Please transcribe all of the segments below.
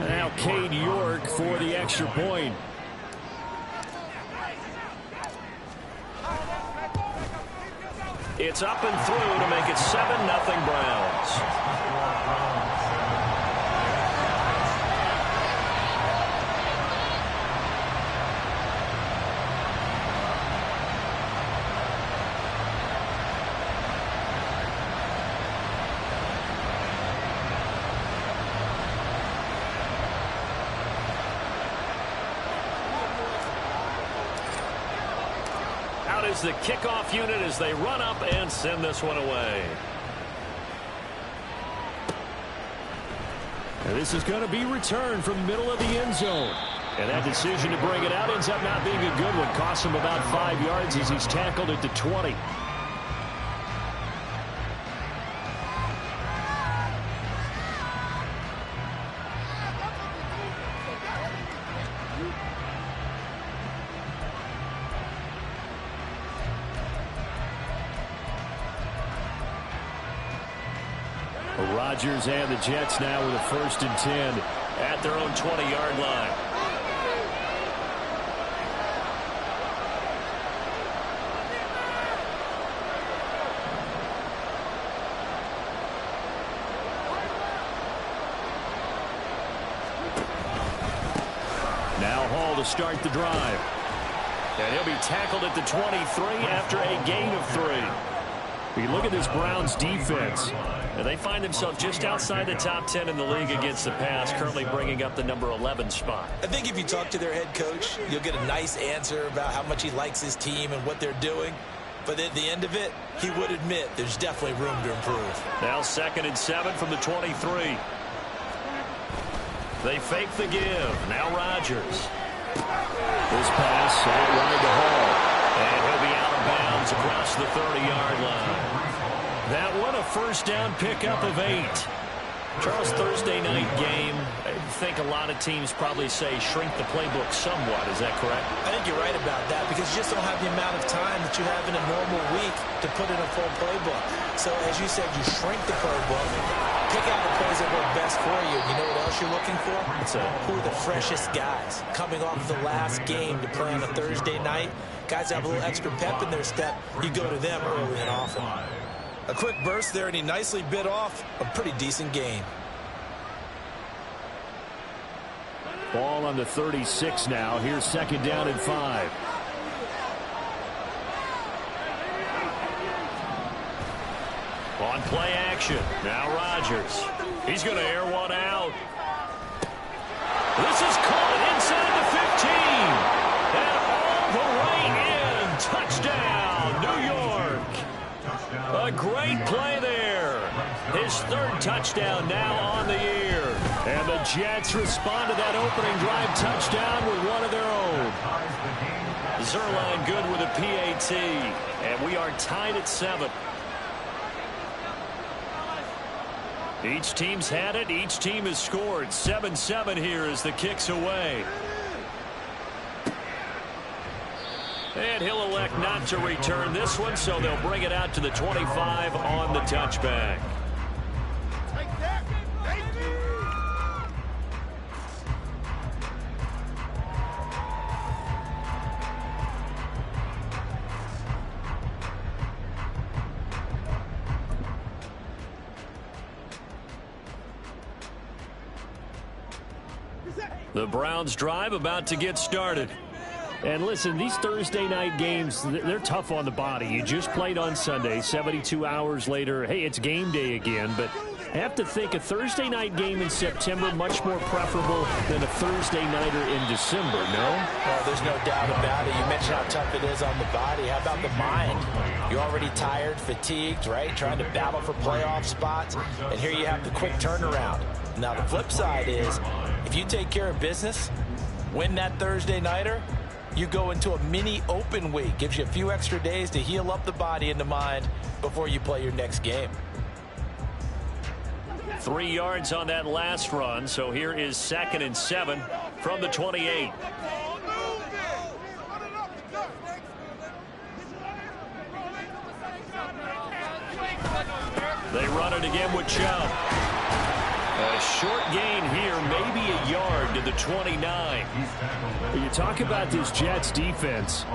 Now Cade York for the extra point. It's up and through to make it 7-0 Browns. Is the kickoff unit as they run up and send this one away. And this is going to be returned from the middle of the end zone. And that decision to bring it out ends up not being a good one. Costs him about 5 yards as he's tackled at the 20. Rodgers and the Jets now with a 1st and 10 at their own 20-yard line. Now Hall to start the drive. And he'll be tackled at the 23 after a gain of 3. You look at this Browns defense, and they find themselves just outside the top 10 in the league against the pass, currently bringing up the number 11 spot. I think if you talk to their head coach, you'll get a nice answer about how much he likes his team and what they're doing. But at the end of it, he would admit there's definitely room to improve. Now 2nd and 7 from the 23. They fake the give. Now Rodgers. This pass out wide to Hall. And he'll be out of bounds across the 30-yard line. That one a 1st down pickup of 8. Charles, Thursday night game, I think a lot of teams probably say shrink the playbook somewhat. Is that correct? I think you're right about that because you just don't have the amount of time that you have in a normal week to put in a full playbook. So as you said, you shrink the playbook, pick out the plays that work best for you. You know what else you're looking for? Who are the freshest guys coming off the last game to play on a Thursday night? Guys that have a little extra pep in their step, you go to them early and often. A quick burst there, and he nicely bit off a pretty decent gain. Ball on the 36 now. Here's 2nd down and 5. On play action. Now Rodgers. He's going to air one out. This is caught inside the 15. And all the way in. Touchdown, New York. A great play there. His 3rd touchdown now on the year. And the Jets respond to that opening drive touchdown with one of their own. Zuerlein good with a PAT. And we are tied at 7. Each team's had it. Each team has scored. 7-7 here as the kick's away. And he'll elect not to return this one, so they'll bring it out to the 25 on the touchback. The Browns drive about to get started. And listen, these Thursday night games, they're tough on the body. You just played on Sunday, 72 hours later. Hey, it's game day again, but I have to think a Thursday night game in September much more preferable than a Thursday nighter in December, no? Well, there's no doubt about it. You mentioned how tough it is on the body. How about the mind? You're already tired, fatigued, right? Trying to battle for playoff spots. And here you have the quick turnaround. Now, the flip side is, if you take care of business, win that Thursday nighter, you go into a mini open week. Gives you a few extra days to heal up the body and the mind before you play your next game. 3 yards on that last run, so here is 2nd and 7 from the 28. They run it again with Chubb. short gain here, maybe a yard to the 29. You talk about this Jets defense.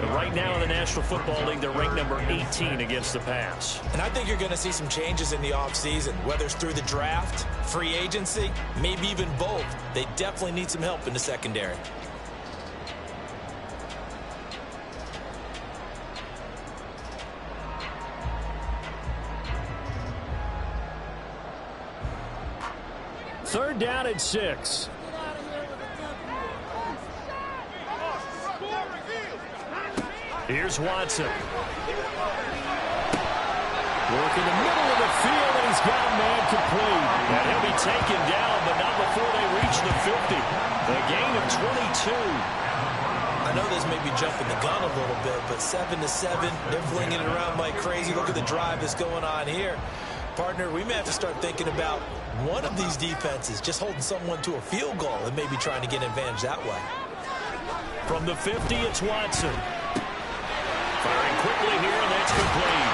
Right now in the National Football League, they're ranked number 18 against the pass. And I think you're going to see some changes in the offseason, whether it's through the draft, free agency, maybe even both. They definitely need some help in the secondary. Third down and 6. Here's Watson. Work in the middle of the field, and he's got a man complete. And he'll be taken down, but not before they reach the 50. A gain of 22. I know this may be jumping the gun a little bit, but 7-7, they're flinging it around like crazy. Look at the drive that's going on here. Partner, we may have to start thinking about one of these defenses just holding someone to a field goal and maybe trying to get an advantage that way. From the 50, it's Watson. Firing quickly here, and that's complete.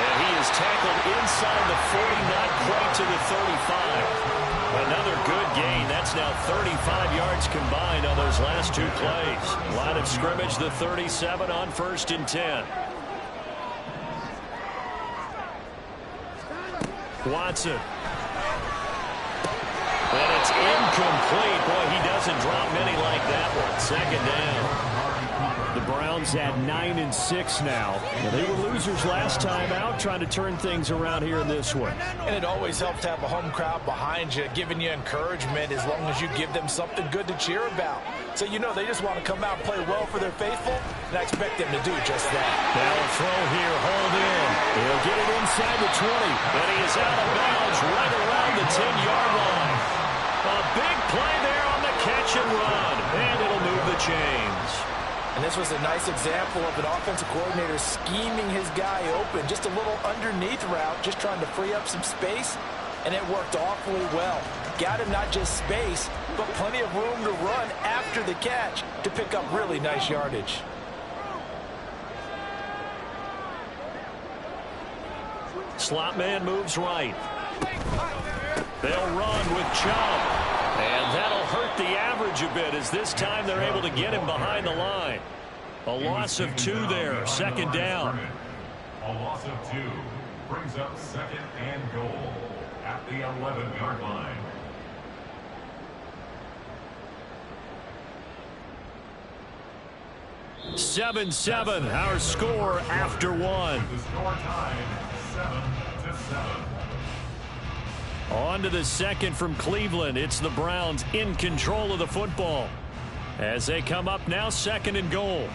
And he is tackled inside the 40, not quite to the 35. Another good gain. That's now 35 yards combined on those last two plays. Line of scrimmage, the 37 on 1st and 10. Watson. And it's incomplete. Boy, he doesn't drop many like that one. Second down. The Browns at 9-6 now. They were losers last time out, trying to turn things around here in this one. And it always helps to have a home crowd behind you, giving you encouragement as long as you give them something good to cheer about. So you know they just want to come out and play well for their faithful, and I expect them to do just that. Now a throw here, hold in. He'll get it inside the 20. And he is out of bounds right around the 10-yard line. A big play there on the catch and run, and it'll move the chains. And this was a nice example of an offensive coordinator scheming his guy open. Just a little underneath route, just trying to free up some space, and it worked awfully well. Got him not just space, but plenty of room to run after the catch to pick up really nice yardage. Slot man moves right. They'll run with Chubb. And that'll hurt the average a bit as this time they're able to get him behind the line. A loss of 2 there, second down. A loss of 2 brings up 2nd and goal at the 11-yard line. Seven, our score after 1. The score tied 7-7. On to the second from Cleveland. It's the Browns in control of the football as they come up now, 2nd and goal.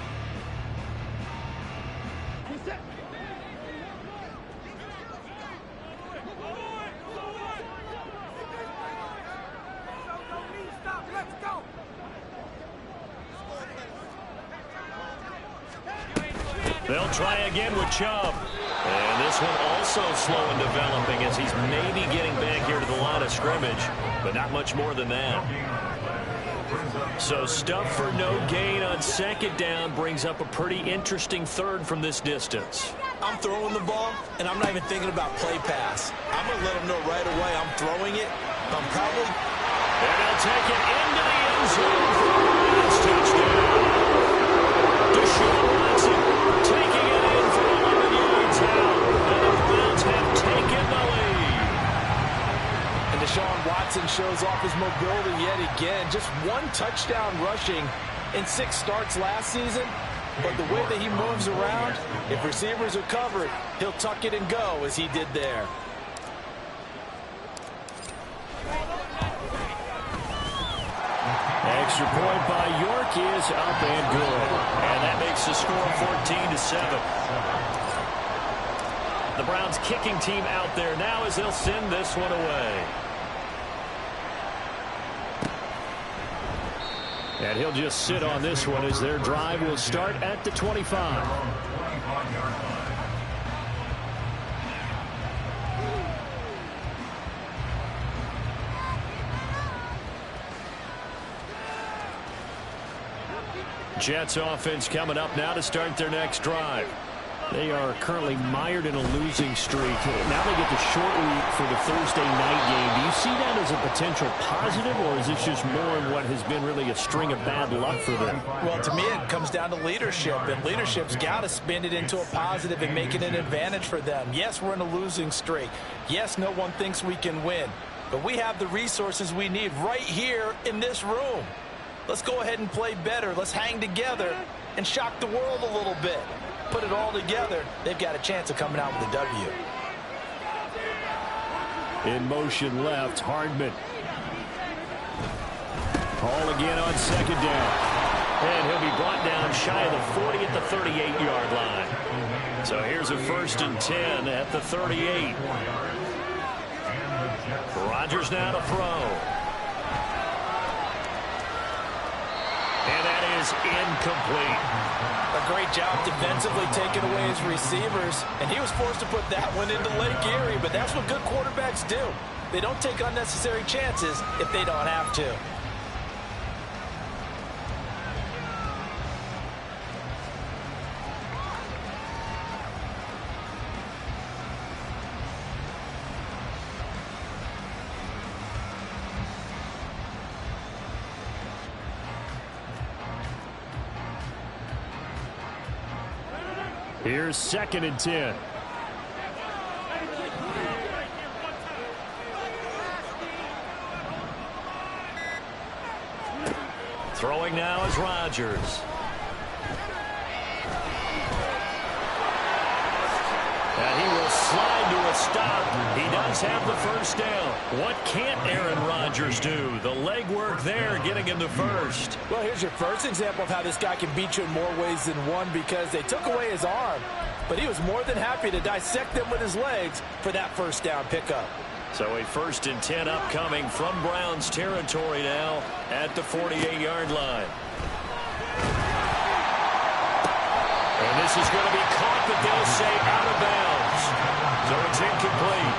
They'll try again with Chubb. And this one also slow in developing as he's maybe getting back here to the line of scrimmage, but not much more than that. So stuff for no gain on 2nd down brings up a pretty interesting 3rd from this distance. I'm throwing the ball, and I'm not even thinking about play pass. I'm going to let them know right away I'm throwing it. I'm probably... And they'll take it into the end zone for a Browns touchdown. Deshaun Watson taking it in for 11 yards out. And the Browns have taken the lead. And Deshaun Watson shows off his mobility yet again. Just 1 touchdown rushing in 6 starts last season. But the way that he moves around, if receivers are covered, he'll tuck it and go as he did there. Extra point by York is up and good. And that makes the score 14-7. The Browns kicking team out there now as they'll send this one away. And he'll just sit on this one as their drive will start at the 25. Jets offense coming up now to start their next drive. They are currently mired in a losing streak. Now they get the short week for the Thursday night game. Do you see that as a potential positive, or is this just more in what has been really a string of bad luck for them? Well, to me, it comes down to leadership, and leadership's got to spin it into a positive and make it an advantage for them. Yes, we're in a losing streak. Yes, no one thinks we can win, but we have the resources we need right here in this room. Let's go ahead and play better. Let's hang together and shock the world a little bit. Put it all together, they've got a chance of coming out with a W. In motion left, Hardman. Ball again on second down. And he'll be brought down shy of the 40 at the 38-yard line. So here's a 1st and 10 at the 38. Rodgers now to throw. And that is incomplete. A great job defensively taking away his receivers, and he was forced to put that one into Lake Erie, but that's what good quarterbacks do. They don't take unnecessary chances if they don't have to. Here's 2nd and 10. Throwing now is Rodgers. And he will slide to a stop. He does have the first down. What can't Aaron Rodgers do? The legwork there getting him the first. Well, here's your first example of how this guy can beat you in more ways than one, because they took away his arm, but he was more than happy to dissect them with his legs for that first down pickup. So a 1st and 10 upcoming from Browns territory now at the 48-yard line. And this is going to be caught, but they'll say out of bounds. So it's incomplete.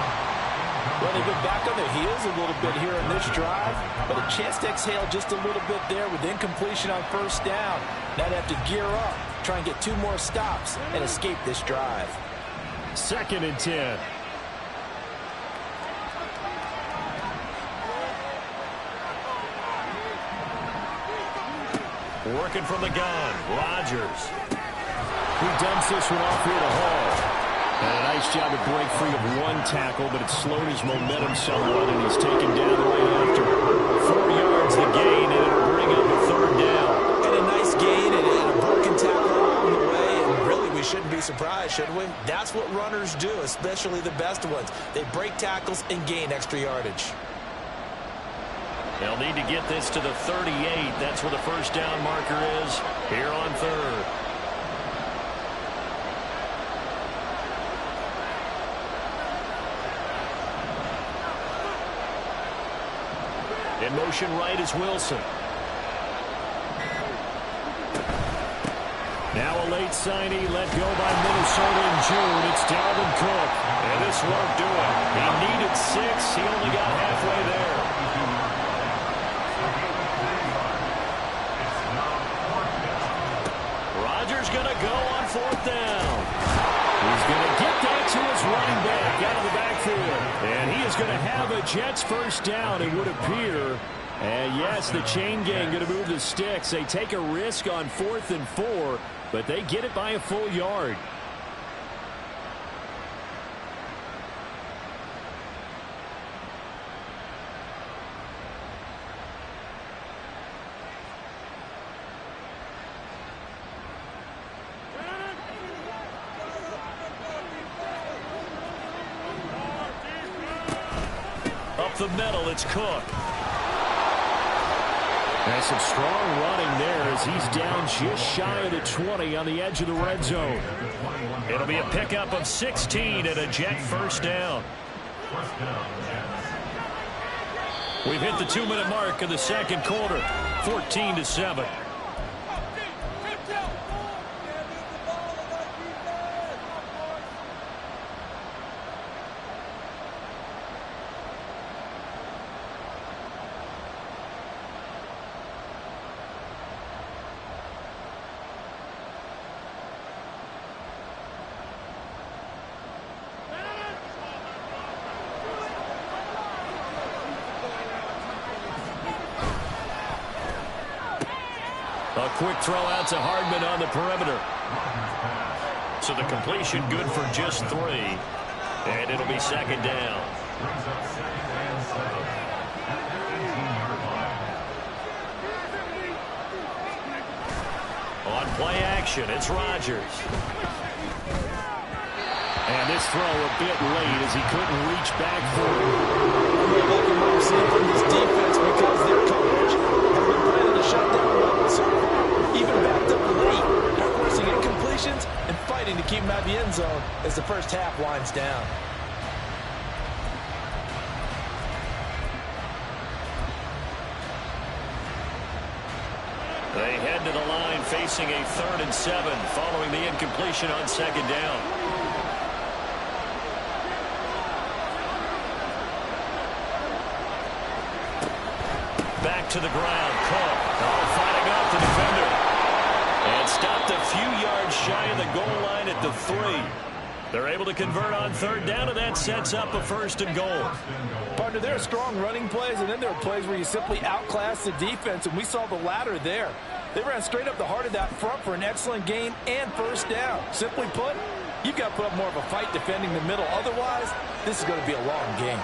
Well, they've been back on their heels a little bit here in this drive, but a chance to exhale just a little bit there with incompletion on first down. Now they have to gear up, try and get 2 more stops and escape this drive. 2nd and 10. Working from the gun, Rodgers. He dumps this one off here to Hall. And a nice job to break free of one tackle, but it slowed his momentum somewhat, and he's taken down right after. 4 yards the gain, and it'll bring up a 3rd down. And a nice gain and a broken tackle along the way, and really we shouldn't be surprised, should we? That's what runners do, especially the best ones. They break tackles and gain extra yardage. They'll need to get this to the 38. That's where the first down marker is here on 3rd. In motion right is Wilson. Now a late signee let go by Minnesota in June. It's Dalvin Cook. And this won't do it. He needed 6. He only got halfway there. Rodgers going to go on 4th down. He's going to get that to his running back out of the backfield. And he is going to have a Jets first down, it would appear. And yes, the chain gang going to move the sticks. They take a risk on 4th and 4, but they get it by a full yard. Up the middle, it's Cook. That's some strong running there as he's down just shy of the 20 on the edge of the red zone. It'll be a pickup of 16 and a Jet first down. We've hit the 2-minute mark of the 2nd quarter, 14-7. A quick throw out to Hardman on the perimeter. So the completion good for just 3. And it'll be second down. Brings up second and 7 at the 18-yard line. On play action, it's Rodgers. And this throw a bit late as he couldn't reach back through. I'm liking what I'm seeing from this defense because their coverage has been playing at a shutdown level so far. Even backed up late, they're forcing incompletions and fighting to keep them out of the end zone as the first half winds down. They head to the line facing a 3rd and 7 following the incompletion on second down. Back to the ground. Cook. Fighting off the defender. And stopped a few yards shy of the goal line at the 3. They're able to convert on 3rd down, and that sets up a 1st and goal. Partner, there are strong running plays, and then there are plays where you simply outclass the defense, and we saw the latter there. They ran straight up the heart of that front for an excellent gain and 1st down. Simply put, you've got to put up more of a fight defending the middle. Otherwise, this is going to be a long game.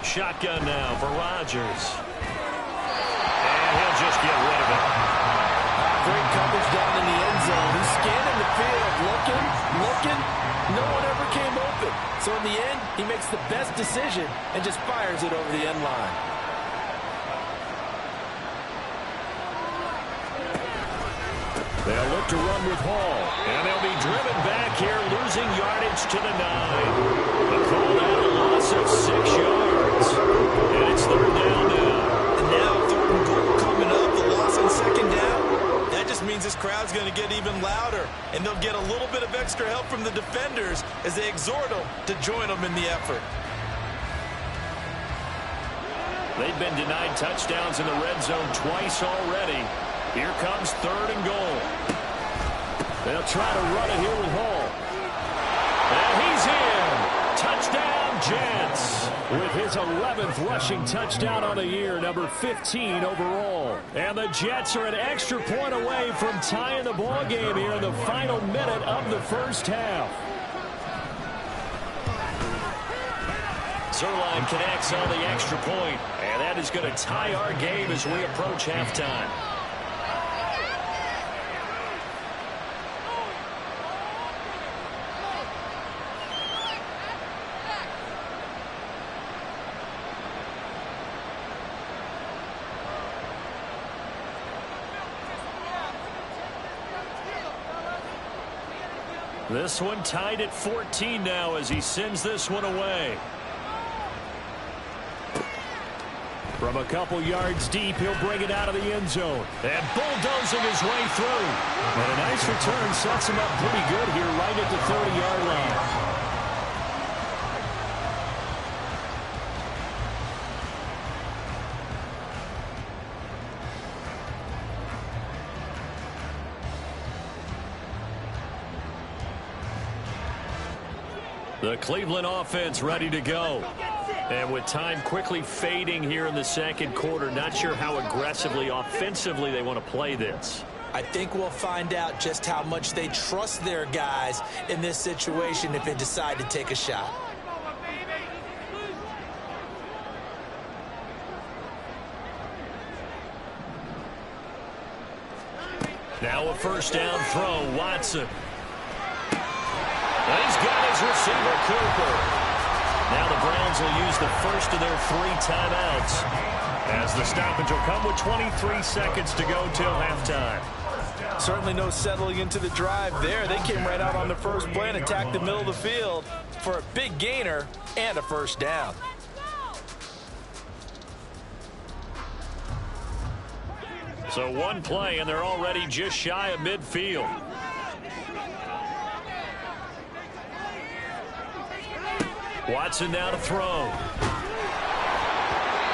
Shotgun now for Rodgers. And he'll just get rid of it. Great coverage down in the end zone. He's scanning the field, looking. No one ever came open. So in the end, he makes the best decision and just fires it over the end line. They'll look to run with Hall. And they'll be driven back here, losing yardage to the 9. A call out, a loss of 6 yards. And it's 3rd down now. And now 3rd and goal coming up. The loss on 2nd down. That just means this crowd's going to get even louder. And they'll get a little bit of extra help from the defenders as they exhort them to join them in the effort. They've been denied touchdowns in the red zone twice already. Here comes 3rd and goal. They'll try to run it here with Hall. And he's in. Touchdown, Jets. With his 11th rushing touchdown on the year, number 15 overall. And the Jets are an extra point away from tying the ball game here in the final minute of the first half. Zuerlein connects on the extra point, and that is going to tie our game as we approach halftime. This one tied at 14 now as he sends this one away. From a couple yards deep, he'll bring it out of the end zone. And bulldozing his way through. And a nice return sets him up pretty good here right at the 30-yard line. The Cleveland offense ready to go. And with time quickly fading here in the second quarter, not sure how aggressively, offensively they want to play this. I think we'll find out just how much they trust their guys in this situation if they decide to take a shot. Now a 1st down throw, Watson. And he's got his receiver, Cooper. Now the Browns will use the first of their 3 timeouts as the stoppage will come with 23 seconds to go till halftime. Certainly no settling into the drive there. They came right out on the first play and attacked the middle of the field for a big gainer and a 1st down. So one play, and they're already just shy of midfield. Watson now to throw.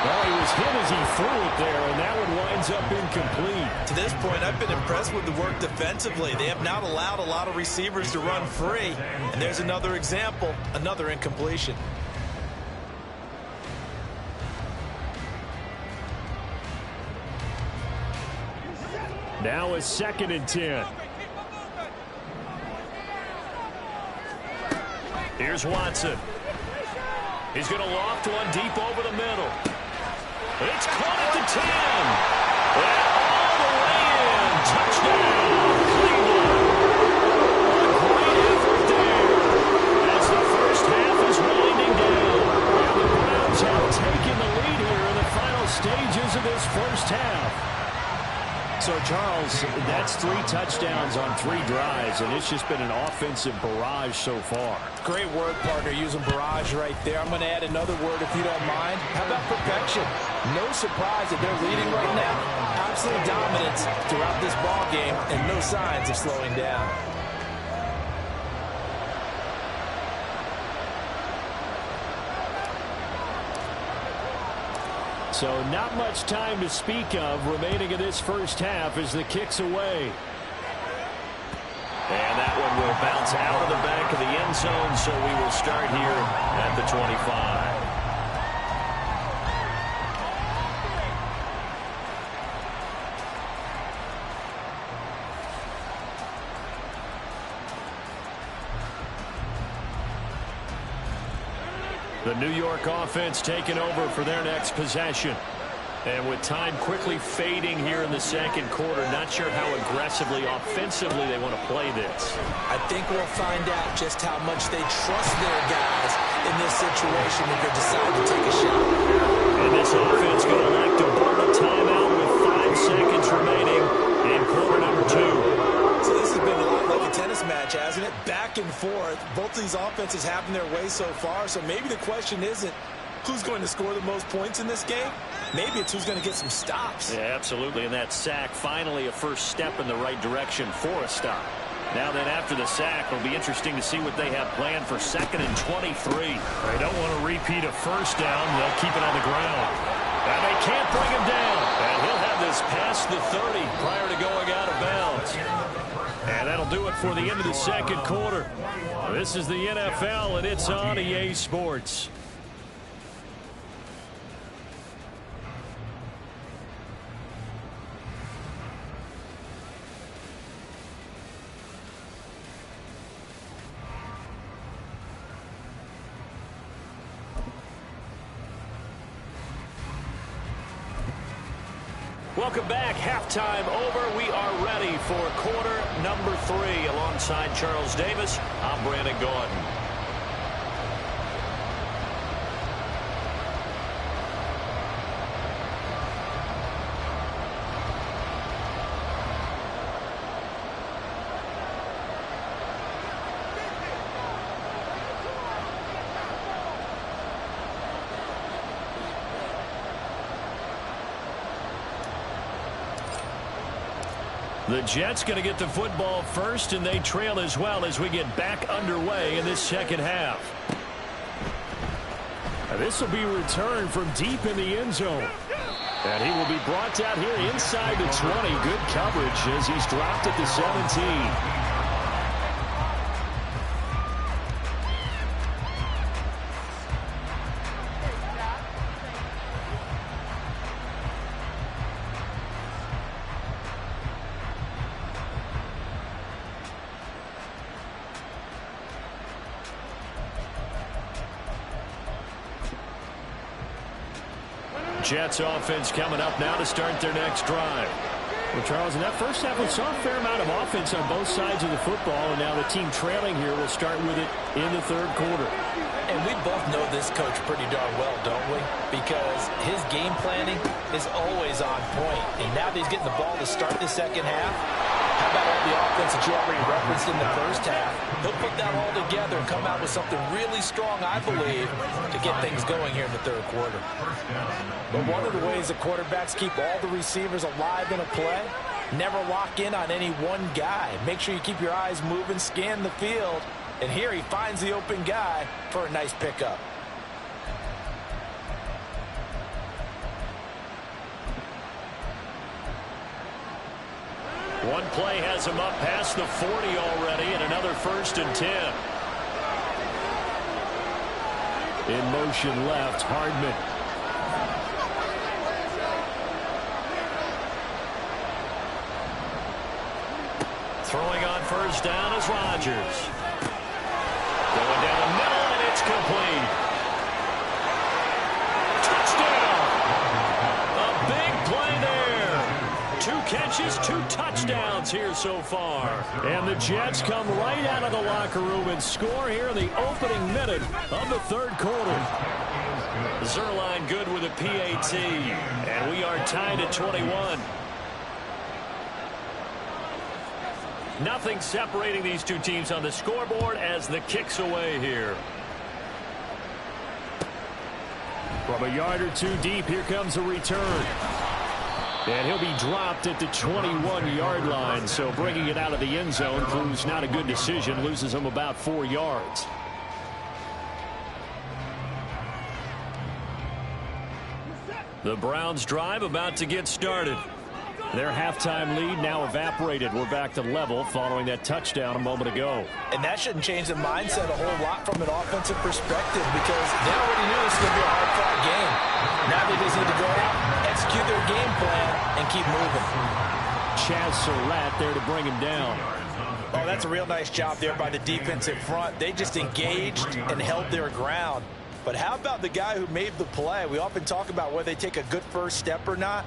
Well, he was hit as he threw it there, and that one winds up incomplete. To this point, I've been impressed with the work defensively. They have not allowed a lot of receivers to run free. And there's another example, another incompletion. Now a 2nd and 10. Here's Watson. He's going to loft one deep over the middle. It's caught at the 10. And all the way in. Touchdown, Cleveland. A great effort there as the first half is winding down. And the Browns have taken the lead here in the final stages of this first half. So, Charles, that's 3 touchdowns on 3 drives, and it's just been an offensive barrage so far. Great word, partner, using barrage right there. I'm going to add another word if you don't mind. How about perfection? No surprise that they're leading right now. Absolute dominance throughout this ball game and no signs of slowing down. So not much time to speak of remaining in this first half as the kick's away. And that one will bounce out of the back of the end zone, so we will start here at the 25. The New York offense taking over for their next possession. And with time quickly fading here in the second quarter, not sure how aggressively, offensively they want to play this. I think we'll find out just how much they trust their guys in this situation if they decide to take a shot. And this offense going to elect to burn a timeout with 5 seconds remaining in quarter number 2. So this has been a lot like a tennis match, hasn't it? Back and forth. Both of these offenses having their way so far. So maybe the question isn't who's going to score the most points in this game. Maybe it's who's going to get some stops. Yeah, absolutely. And that sack, finally a first step in the right direction for a stop. Now then, after the sack, it'll be interesting to see what they have planned for 2nd and 23. They don't want to repeat a first down. They'll keep it on the ground. And they can't bring him down. And he'll have this past the 30 prior to going out of bounds. And that'll do it for the end of the second quarter. This is the NFL, and it's on EA Sports. Welcome back. Halftime over. We are ready for quarter number 3. Alongside Charles Davis, I'm Brandon Gordon. The Jets going to get the football first, and they trail as well as we get back underway in this second half. This will be returned from deep in the end zone. And he will be brought down here inside the 20. Good coverage as he's dropped at the 17. Jets offense coming up now to start their next drive. Well, Charles, in that first half, we saw a fair amount of offense on both sides of the football, and now the team trailing here will start with it in the third quarter. And we both know this coach pretty darn well, don't we? Because his game planning is always on point. And now that he's getting the ball to start the second half, how about all the offense that you already referenced in the first half? He'll put that all together and come out with something really strong, I believe, to get things going here in the third quarter. But one of the ways the quarterbacks keep all the receivers alive in a play, never lock in on any one guy. Make sure you keep your eyes moving, scan the field, and here he finds the open guy for a nice pickup. One play has him up past the 40 already, and another 1st and 10. In motion left, Hardman. Throwing on 1st down is Rodgers. Going down the middle, and it's complete. Touchdown! A big play there. 2 catches, 2 touchdowns here so far. And the Jets come right out of the locker room and score here in the opening minute of the 3rd quarter. Zuerlein good with a PAT, and we are tied at 21. Nothing separating these two teams on the scoreboard as the kick's away here. From a yard or 2 deep, here comes a return. And he'll be dropped at the 21-yard line, so bringing it out of the end zone proves not a good decision, loses him about 4 yards. The Browns drive about to get started. Their halftime lead now evaporated. We're back to level following that touchdown a moment ago. And that shouldn't change the mindset a whole lot from an offensive perspective because they already knew this was going to be a hard-fought game. Now they just need to go out, execute their game plan, and keep moving. Chaz Surratt there to bring him down. Oh, that's a real nice job there by the defensive front. They just engaged and held their ground. But how about the guy who made the play? We often talk about whether they take a good first step or not.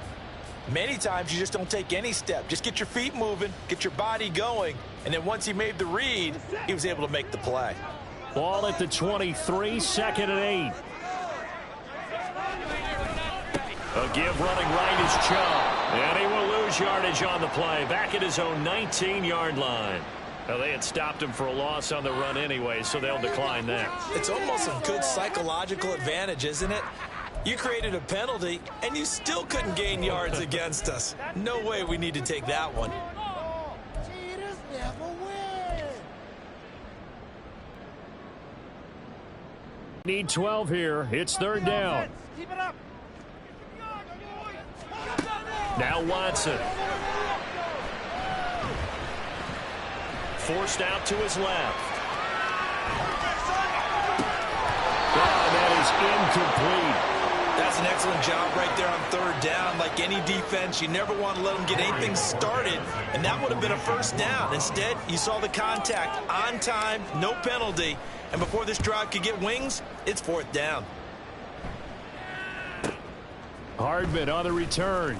Many times you just don't take any step. Just get your feet moving, get your body going, and then once he made the read, he was able to make the play. Ball at the 23, 2nd and 8. A give running right is Chubb, and he will lose yardage on the play, back at his own 19-yard line. Well, they had stopped him for a loss on the run anyway, so they'll decline that. It's almost a good psychological advantage, isn't it? You created a penalty, and you still couldn't gain yards against us. No way we need to take that one. Need 12 here. It's 3rd down. Now Watson. Forced out to his left. Oh, that is incomplete. That's an excellent job right there on 3rd down. Like any defense, you never want to let them get anything started, and that would have been a 1st down. Instead, you saw the contact on time, no penalty, and before this drive could get wings, it's 4th down. Hardman on the return.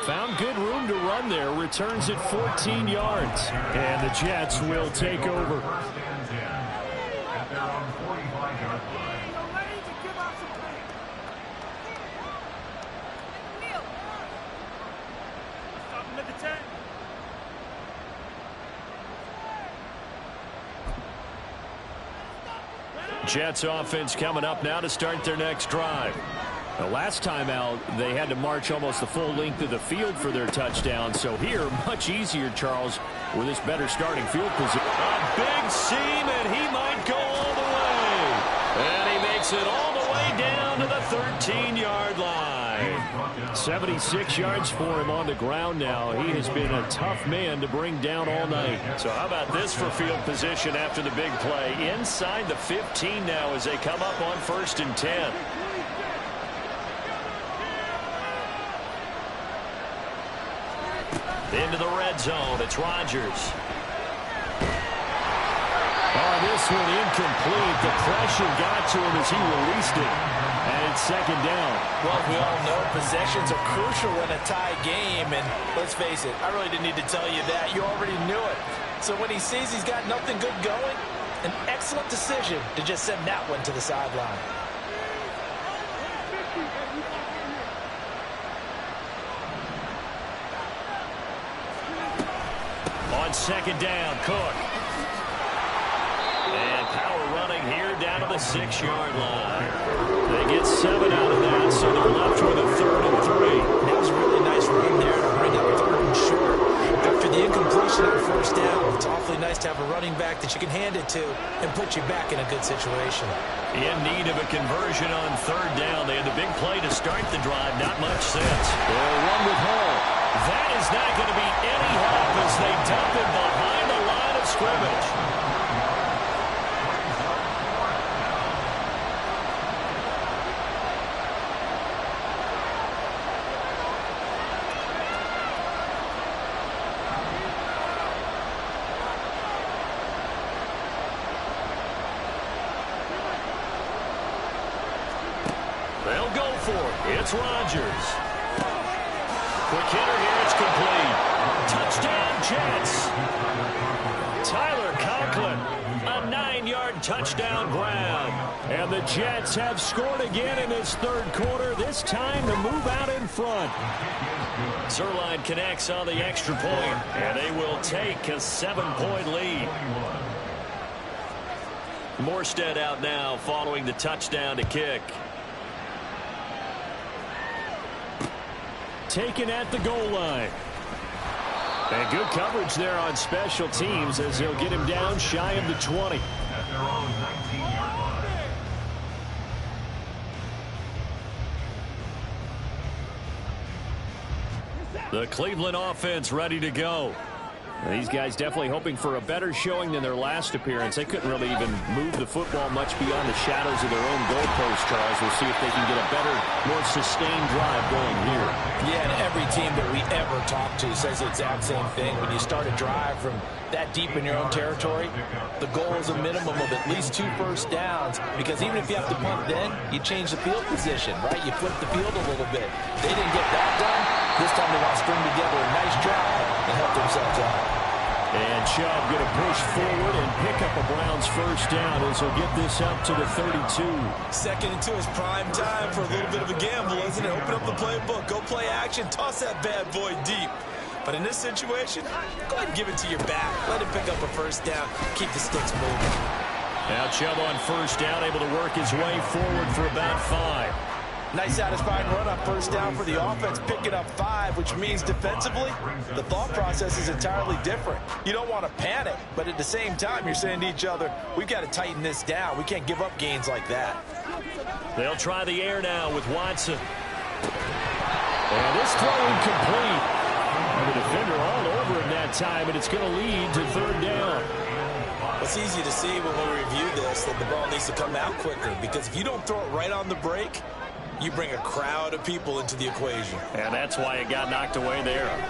Found good room to run there. Returns at 14 yards. And the Jets will take over. At their own 45-yard line. Jets offense coming up now to start their next drive. The last time out, they had to march almost the full length of the field for their touchdown. So here, much easier, Charles, with this better starting field position. A big seam, and he might go all the way. And he makes it all the way down to the 13-yard line. 76 yards for him on the ground now. He has been a tough man to bring down all night. So how about this for field position after the big play? Inside the 15 now as they come up on 1st and 10. Into the red zone. It's Rodgers. Oh, this one incomplete. The pressure got to him as he released it. And it's 2nd down. Well, we all know possessions are crucial in a tie game. And let's face it, I really didn't need to tell you that. You already knew it. So when he sees he's got nothing good going, an excellent decision to just send that one to the sideline. On 2nd down, Cook. And power running here down to the 6-yard line. They get 7 out of that, so they're left with a 3rd and 3. That was a really nice run there to bring up 3rd and short. After the incompletion on 1st down, it's awfully nice to have a running back that you can hand it to and put you back in a good situation. In need of a conversion on 3rd down. They had the big play to start the drive. Not much sense. They'll run with Hall. that is not going to be any help as they dump him behind the line of scrimmage. They'll go for it. It's Rodgers. Quick hitter here. It's complete. Touchdown, Jets. Tyler Conklin, a 9-yard touchdown grab. And the Jets have scored again in this third quarter, this time to move out in front. Zuerlein connects on the extra point, and they will take a 7-point lead. Morstead out now following the touchdown to kick. Taken at the goal line. And good coverage there on special teams as they'll get him down shy of the 20. At their own 19-yard line. The Cleveland offense ready to go. These guys definitely hoping for a better showing than their last appearance. They couldn't really even move the football much beyond the shadows of their own goalpost, Charles. We'll see if they can get a better, more sustained drive going here. Yeah, and every team that we ever talk to says the exact same thing. When you start a drive from that deep in your own territory, the goal is a minimum of at least 2 first downs, because even if you have to punt then, you change the field position, right? You flip the field a little bit. They didn't get that done. This time they want to string together a nice drive and help themselves out. And Chubb going to push forward and pick up a Browns first down as he'll get this up to the 32. 2nd and 2 is prime time for a little bit of a gamble, isn't it? Open up the playbook, go play action, toss that bad boy deep. But in this situation, go ahead and give it to your back. Let him pick up a first down, keep the sticks moving. Now Chubb on first down, able to work his way forward for about 5. Nice satisfying run on first down for the offense, picking up 5, which means defensively, the thought process is entirely different. You don't want to panic, but at the same time, you're saying to each other, we've got to tighten this down. We can't give up gains like that. They'll try the air now with Watson. And this throw incomplete. And the defender all over him that time, and it's going to lead to 3rd down. It's easy to see when we review this that the ball needs to come out quicker, because if you don't throw it right on the break, you bring a crowd of people into the equation. And that's why it got knocked away there. And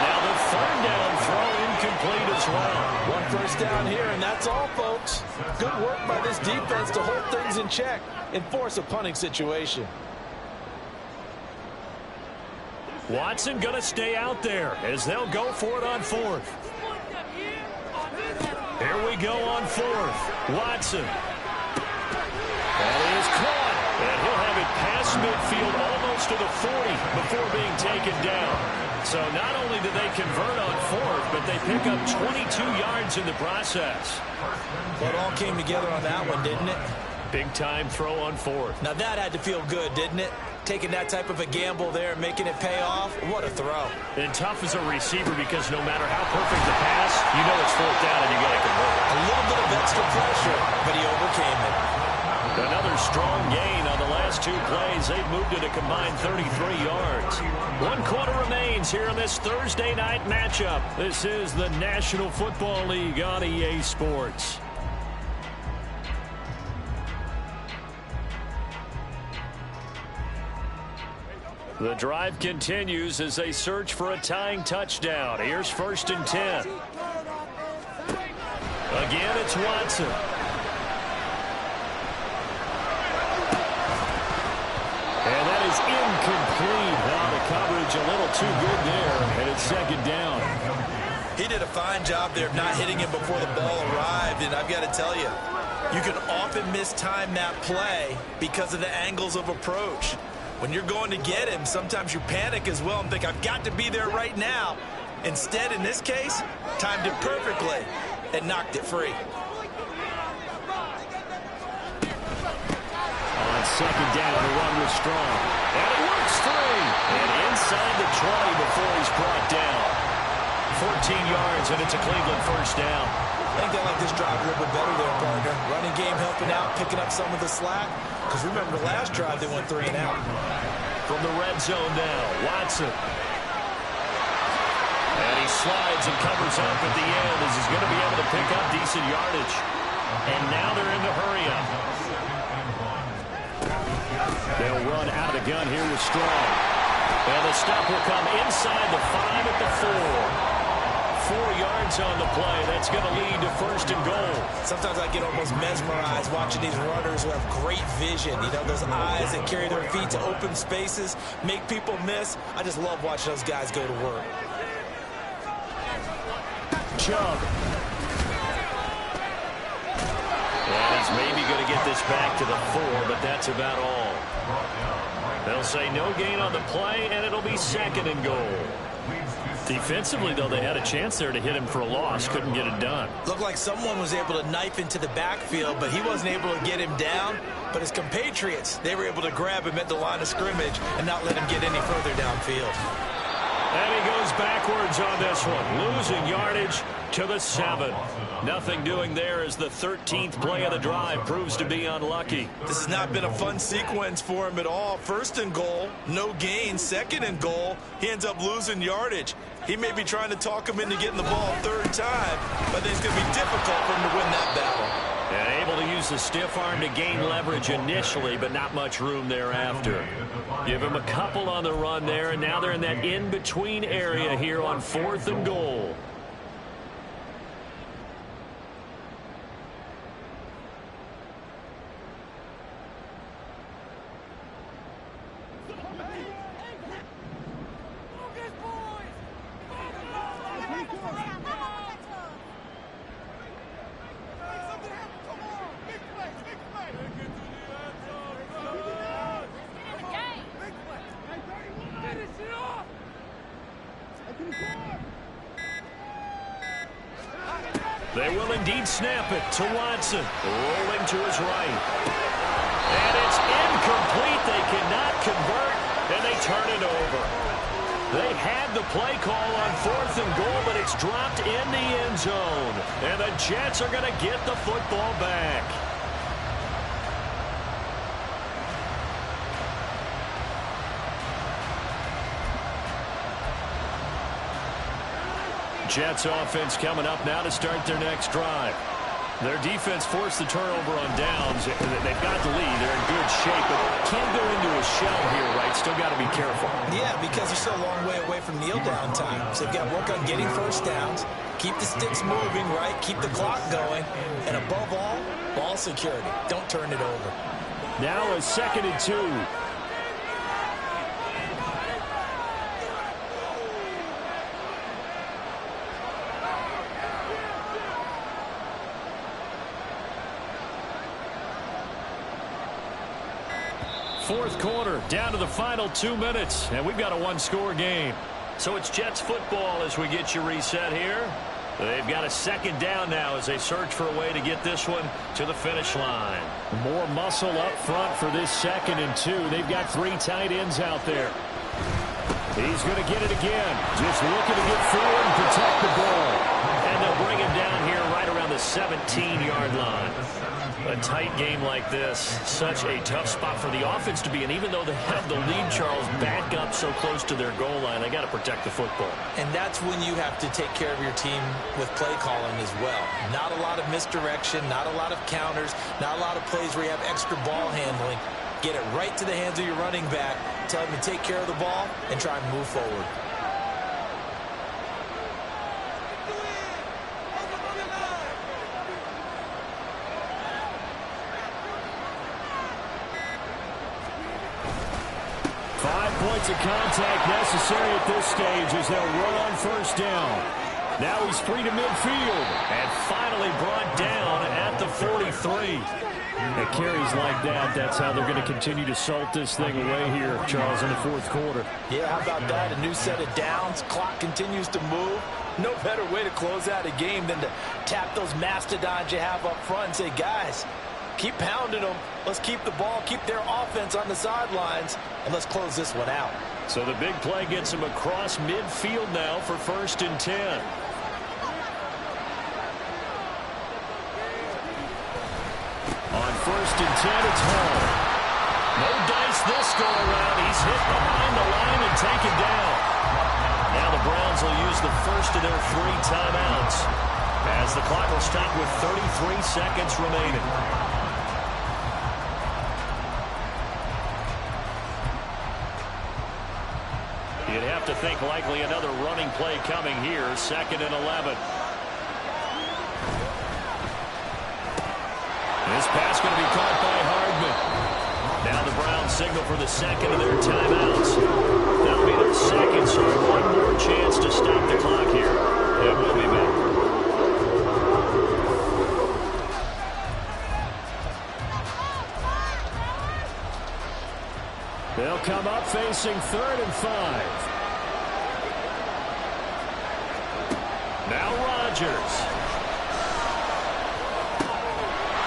now the 3rd down throw incomplete as well. 1 first down here, and that's all, folks. Good work by this defense to hold things in check and force a punting situation. Watson going to stay out there as they'll go for it on 4th. Here we go on 4th. Watson. That is caught, and he'll have it past midfield almost to the 40 before being taken down. So not only do they convert on 4th, but they pick up 22 yards in the process. Well, it all came together on that one, didn't it? Big-time throw on 4th. Now that had to feel good, didn't it? Taking that type of a gamble there, making it pay off. What a throw. And tough as a receiver, because no matter how perfect the pass, you know it's 4th down and you got to convert. A little bit of extra pressure, but he overcame it. Another strong gain on the last 2 plays. They've moved it a combined 33 yards. 1 quarter remains here in this Thursday night matchup. This is the National Football League on EA Sports. The drive continues as they search for a tying touchdown. Here's 1st and 10. Again, it's Watson. And that is incomplete. Now the coverage a little too good there, and it's 2nd down. He did a fine job there of not hitting him before the ball arrived, and I've got to tell you, you can often mistime that play because of the angles of approach. When you're going to get him, sometimes you panic as well and think, I've got to be there right now. Instead, in this case, timed it perfectly and knocked it free. On 2nd down, the run was strong. And it works free. And inside the 20 before he's brought down. 14 yards, and it's a Cleveland first down. I think they like this drive a little bit better there, partner. Running game helping out, picking up some of the slack. Because remember, the last drive they went 3 and out. from the red zone now. Watson. And he slides and covers up at the end as he's going to be able to pick up decent yardage. And now they're in the hurry up. They'll run out of the gun here with Strong. And the stop will come inside the 5 at the 4. 4 yards on the play. That's going to lead to first and goal. Sometimes I get almost mesmerized watching these runners who have great vision. You know, those eyes that carry their feet to open spaces, make people miss. I just love watching those guys go to work. Chubb. And he's maybe going to get this back to the 4, but that's about all. They'll say no gain on the play, and it'll be second and goal. Defensively, though, they had a chance there to hit him for a loss. Couldn't get it done. Looked like someone was able to knife into the backfield, but he wasn't able to get him down. But his compatriots, they were able to grab him at the line of scrimmage and not let him get any further downfield. And he goes backwards on this one, losing yardage to the 7. Nothing doing there as the 13th play of the drive proves to be unlucky. This has not been a fun sequence for him at all. First and goal, no gain. Second and goal, he ends up losing yardage. He may be trying to talk him into getting the ball third time, but I think it's going to be difficult for him to win that battle. And able to use the stiff arm to gain leverage initially, but not much room thereafter. Give him a couple on the run there, and now they're in that in-between area here on 4th and goal. They will indeed snap it to Watson, rolling to his right. And it's incomplete. They cannot convert, and they turn it over. They had the play call on 4th and goal, but it's dropped in the end zone. And the Jets are going to get the football back. Jets offense coming up now to start their next drive. Their defense forced the turnover on downs. They've got the lead. They're in good shape, but can't go into a shell here, right? Still got to be careful. Yeah, because they're still a long way away from kneel down time. So they've got to work on getting first downs, keep the sticks moving, right? Keep the clock going. And above all, ball security. Don't turn it over. Now a 2nd and 2. Fourth quarter, down to the final 2 minutes, and we've got a one-score game. So it's Jets football as we get you reset here. They've got a 2nd down now as they search for a way to get this one to the finish line. More muscle up front for this 2nd and 2. They've got 3 tight ends out there. He's going to get it again. Just looking to get forward and protect the ball. And they'll bring him down here right around the 17-yard line. A tight game like this, such a tough spot for the offense to be in. Even though they have the lead, Charles, back up so close to their goal line, they got to protect the football. And that's when you have to take care of your team with play calling as well. Not a lot of misdirection, not a lot of counters, not a lot of plays where you have extra ball handling. Get it right to the hands of your running back, tell him to take care of the ball, and try and move forward. Points of contact necessary at this stage as they'll run on first down. Now he's free to midfield. And finally brought down at the 43. At carries like that, that's how they're going to continue to salt this thing away here, Charles, in the fourth quarter. Yeah, how about that? A new set of downs. Clock continues to move. No better way to close out a game than to tap those mastodons you have up front and say, guys, keep pounding them. Let's keep the ball, keep their offense on the sidelines, and let's close this one out. So the big play gets him across midfield now for 1st and 10. On 1st and 10, it's Hall. No dice this go around. He's hit behind the line and taken down. Now the Browns will use the first of their 3 timeouts as the clock will stop with 33 seconds remaining. You'd have to think likely another running play coming here, 2nd and 11. This pass going to be caught by Hardman. Now the Browns signal for the 2nd of their timeouts. That'll be their 2nd, so one more chance to stop the clock here. And we'll be back. They'll come up facing 3rd and 5. Now Rodgers.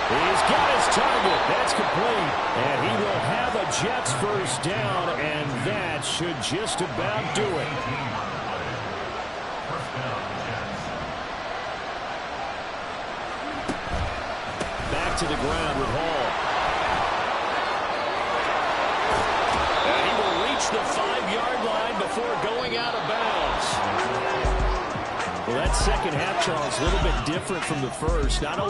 He's got his target. That's complete. And he will have a Jets first down, and that should just about do it. Back to the ground with Hall. And he will reach the 5-yard line before going out of bounds. Well, that second half, Charles, a little bit different from the first. Not only